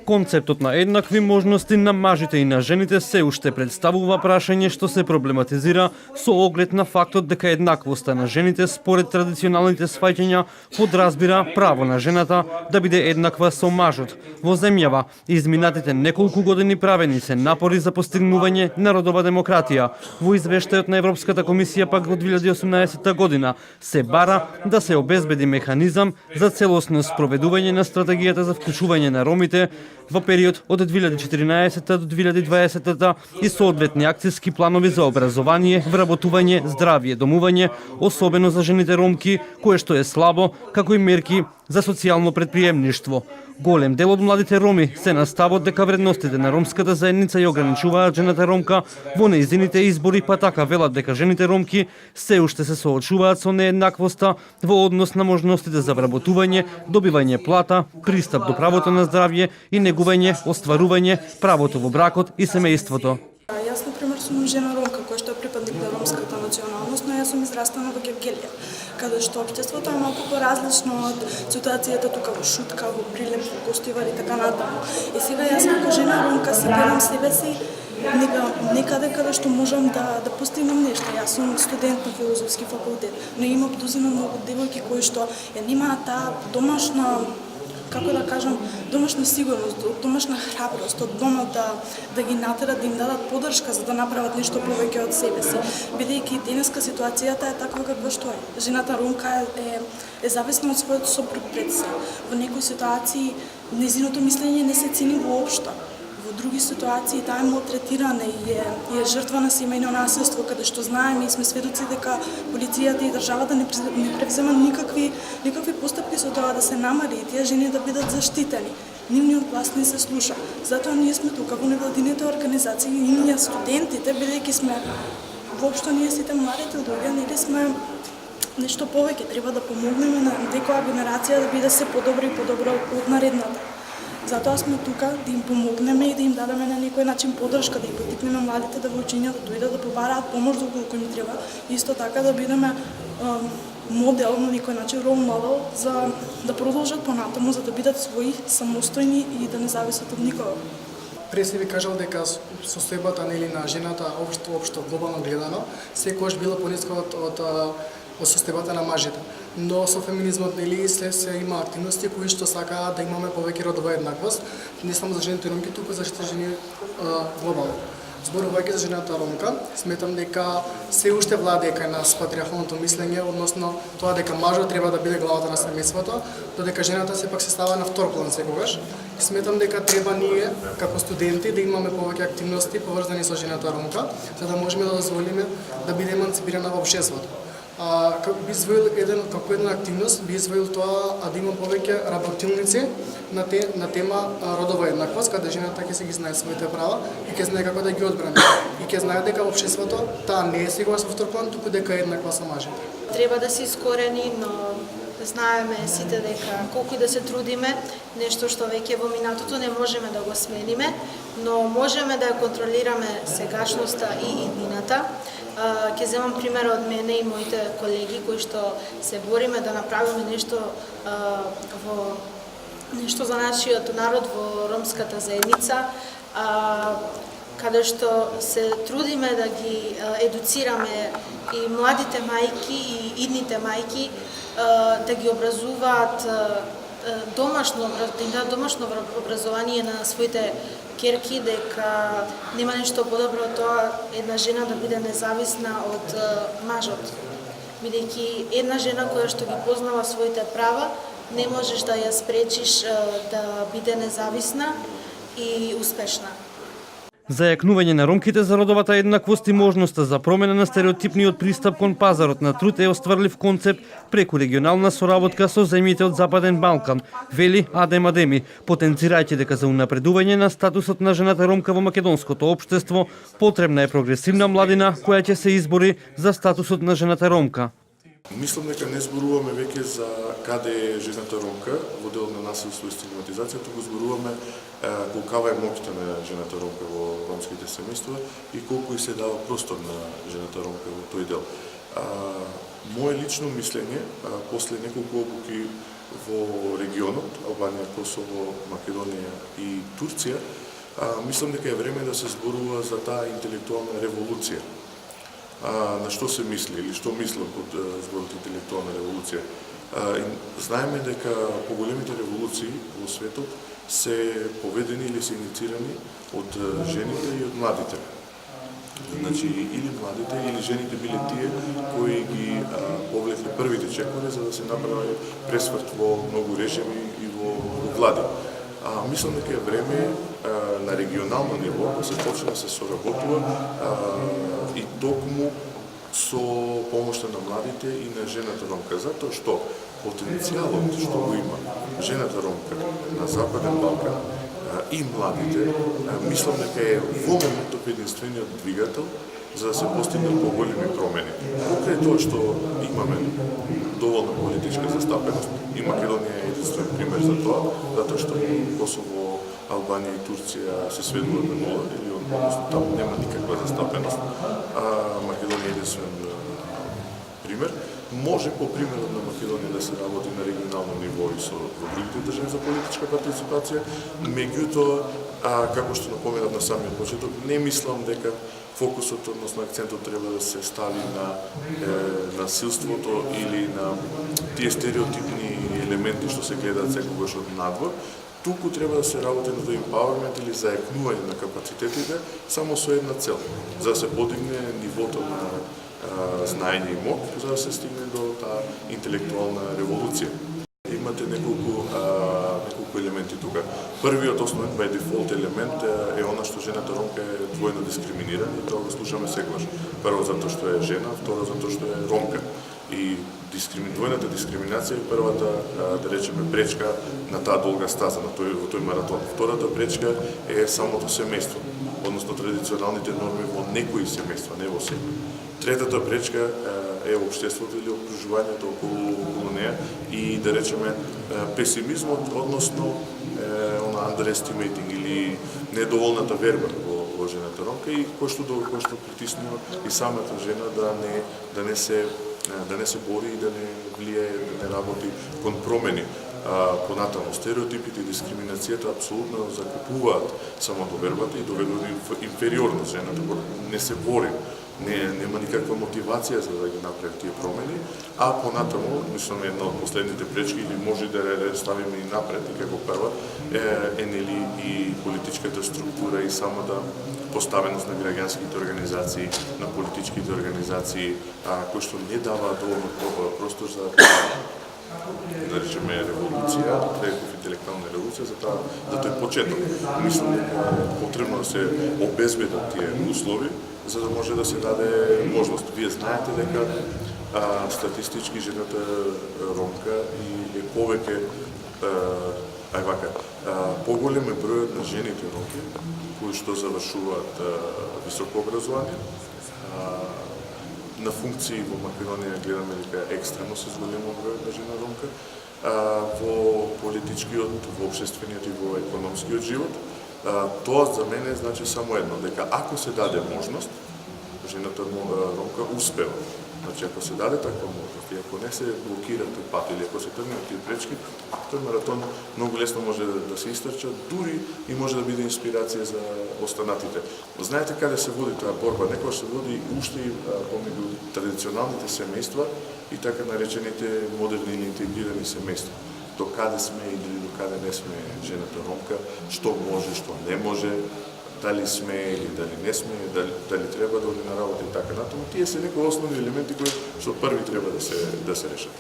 Концептот на еднакви можности на мажите и на жените се уште представува прашање што се проблематизира со оглед на фактот дека еднаквоста на жените според традиционалните сваќања подразбира право на жената да биде еднаква со мажот. Во земјава изминатите неколку години правени се напори за постигнување на родова демократија. Во извештајот на Европската комисија пак од 2018 година се бара да се обезбеди механизам за целосно спроведување на стратегијата за вклучување на ромите во период од 2014 до 2020 и соодветни акцијски планови за образование, вработување, здравје, домување, особено за жените ромки, кое што е слабо, како и мерки за социјално предприемништво. Голем дел од младите роми се на ставот дека вредностите на ромската заедница ја ограничуваат жената ромка во нејзините избори, па така велат дека жените ромки се уште се соочуваат со нееднаквоста во однос на можностите за вработување, добивање плата, пристап до правото на здравје и негување, остварување правото во бракот и семејството. Јас, например, сум жена ромка која што е припадник на ромската националност, но јас сум израстана во Гевгелија, каде што општеството е малку поразлично од ситуацијата тука во Шутка, во Прилеп, во Гостивар и така натаму. И сега јас како жена ромка си гледам себе си некаде каде што можам да постигнам нешто. Јас сум студент на филозофски факултет, но имам дузина многу девојки кои што ја немаат таа домашна, како да кажам, домашна сигурност, домашна храброст, од дома да ги натерат, да им дадат подршка за да направат нешто повеќе од себе си. Бидејќи денеска ситуацијата е таква каква што е. Жената ромка е зависна од својот сопруг пред се. Во некои ситуации нејзиното мислење не се цени воопшто. Во други ситуации таа е малтретирана и е жртва на семејно насилство, каде што знаеме и сме сведоци дека полицијата и државата не превземат никакви постапки со тоа да се намали и тие жени да бидат заштитени. Нивниот глас не се слуша. Затоа ние сме тука во невладините организации и ние студентите, бидејќи сме воопшто ние сите младите луѓе, нели сме нешто повеќе, треба да помогнеме на некоја генерација да биде се подобра и подобра од наредната. Затоа сме тука да им помогнеме и да им дадеме на некој начин подршка, да им поттикнеме младите да го учинат, да дојдат да побараат помош доколку им треба. Исто така да бидеме модел на некој начин, рол модел за да продолжат понатаму, за да бидат своји, самостојни и да не зависат од никого. Пред се ви кажал дека состојбата нели на жената општо глобално гледано секогаш била пониска од состојбата на мажите. Но со феминизмот нели се има активности кои што сакаат да имаме повеќе родова еднаквост, не само за жените ромки, туку за сите жени глобално. Зборувајќи за жената ромка, сметам дека се уште владее кај нас патриархалното мислење, односно тоа дека мажот треба да биде главата на семејството, додека жената сепак се става на втор план секогаш. Сметам дека треба ние како студенти да имаме повеќе активности поврзани со жената ромка, за да можеме да дозволиме да биде еманципирана во општеството. Би извоил како една активност, би извоил тоа да има повеќе работилници на тема родова еднаквост, каде жената ќе се ги знае своите права и ќе знае како да ги одбрани. И ќе знае дека општеството таа не е секогаш во втор план, туку дека е еднаква со мажите. Треба да се искорени, но знаеме сите дека колку и да се трудиме, нешто што веќе во минатото не можеме да го смениме, но можеме да ја контролираме сегашноста и иднината. Ќе земам пример од мене и моите колеги кои што се бориме да направиме нешто за нашиот народ во ромската заедница, каде што се трудиме да ги едуцираме и младите мајки и идните мајки да ги образуваат домашно образование на своите керки, дека нема нешто подобро од тоа една жена да биде независна од мажот. Бидејќи една жена која што ги познава своите права, не можеш да ја спречиш да биде независна и успешна. Зајакнување на ромките за родовата еднаквост и можноста за промена на стереотипниот пристап кон пазарот на труд е остварлив концепт преку регионална соработка со земјите од Западен Балкан, вели Адем Адеми, потенцирајќи дека за унапредување на статусот на жената ромка во македонското општество потребна е прогресивна младина која ќе се избори за статусот на жената ромка. Мислам дека не зборуваме веќе за каде е жената ромка во дел на насилство и стигматизација, туку зборуваме колкава е моќта на жената ромка во ромските семејства и колку и се дава простор на жената ромка во тој дел. Моje лично мислење, после неколку обуки во регионот, Албанија, Косово, Македонија и Турција, мислам дека е време да се зборува за таа интелектуална револуција. На што се мисли или што мислам под зборот интелектуална револуција? Знаеме дека поголемите револуции во светот се поведени или се инициирани од жените и од младите. Значи, или младите, или жените биле тие кои ги повлекли првите чекори за да се направи пресврт во многу режими и во влади. Мислам дека е време на регионално ниво да се почне да се соработува и токму со помошта на младите и на жената ромка, затоа што потенцијалот што го има жената ромка на Западен Балкан и младите, мислам дека е во моментот единствениот двигател за да се постигнат поголеми промени. Покрај тоа што имаме доволна политичка застапеност, и Македонија е единствен пример за тоа, затоа што Косово, Албанија и Турција се сведуваат на нула, или односно таму нема никаква застапеност, Македонија е единствен пример. Може по примерот на Македонија да се работи на регионално ниво и со другите држави за политичка партиципација, меѓутоа, како што напоменав на самиот почеток, не мислам дека фокусот, односно акцентот треба да се стави на насилството или на тие стереотипни елементи што се гледаат секогаш од надвор, туку треба да се работи на empowerment или заекнување на капацитетите само со една цел, за да се подигне нивото на знаење и моќ, за да се стигне до таа интелектуална револуција. Имате неколку елементи тука. Првиот основен by default елемент е она што жената ромка е двојно дискриминирана и тоа го слушаме секогаш. Прво затоа што е жена, второ затоа што е ромка. И двојната дискриминација е првата, да речеме, пречка на таа долга стаза, во тој маратон. Втората пречка е самото семејство, односно традиционалните норми во некои семејства, не во секои. Третата пречка е општеството или окружувањето околу неа и, да речеме, песимизмот, односно underestimating или недоволната верба во жената ромка и кој што притиснува и самата жена да не се бори и да не влијае, да не работи кон промени. Понатаму стереотипите и дискриминацијата апсолутно закупуваат самото вербата и доведува инфериорност жената, не се бори. Нема никаква мотивација за да ги направи тие промени, а понатаму, мислам, една од последните пречки, или може да ја ставиме и напред, и како прва, е нели и политичката структура и самата поставеност на граѓанските организации, на политичките организации, кои што не даваат доволно простор за да речеме револуција, интелектуална револуција за тој почеток. Мислам дека потребно да се обезбедат тие услови за да може да се даде можност. Вие знаете дека статистички жената ромка и е повеќе поголем е бројот на жените ромки кои што завршуваат високо образование. На функции во Македонија гледаме дека екстремно се зголемува бројот на жена ромка во политичкиот, во општествениот и во економскиот живот. Тоа за мене значи само едно, дека ако се даде можност, жената ромка успева. Значи, ако се даде таква можност и ако не се блокира тој пат или ако се тргнат тие пречки, тој маратон многу лесно може да се истрча, дури и може да биде инспирација за останатите. Знаете каде се води таа борба? Некојаш се води уште и помеѓу традиционалните семејства и така наречените модерни или интегрирани семејства. До каде сме или до каде не сме жената ромка, што може, што не може, дали сме или дали не сме, дали треба да оди на работа и така натаму. Тие се некои основни елементи кои што први треба да се решат.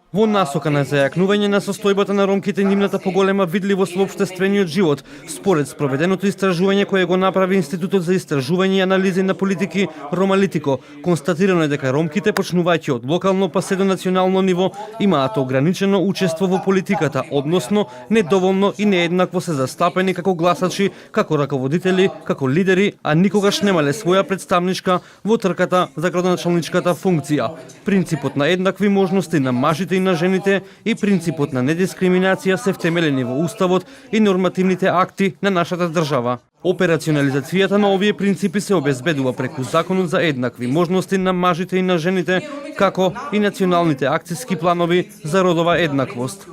Во насока на зајакнување на состојбата на ромките и нивната поголема видливост во општествениот живот, според спроведеното истражување кое го направи Институтот за истражување и анализи на политики Ромалитико, констатирано е дека ромките, почнувајќи од локално па се до национално ниво, имаат ограничено учество во политиката, односно недоволно и нееднакво се застапени како гласачи, како раководители, како лидери, а никогаш немале своја представничка во трката за градоначалничката функција. Принципот на еднакви можности на мажите и на жените и принципот на недискриминација се втемелени во Уставот и нормативните акти на нашата држава. Операционализацијата на овие принципи се обезбедува преку Законот за еднакви можности на мажите и на жените, како и националните акциски планови за родова еднаквост.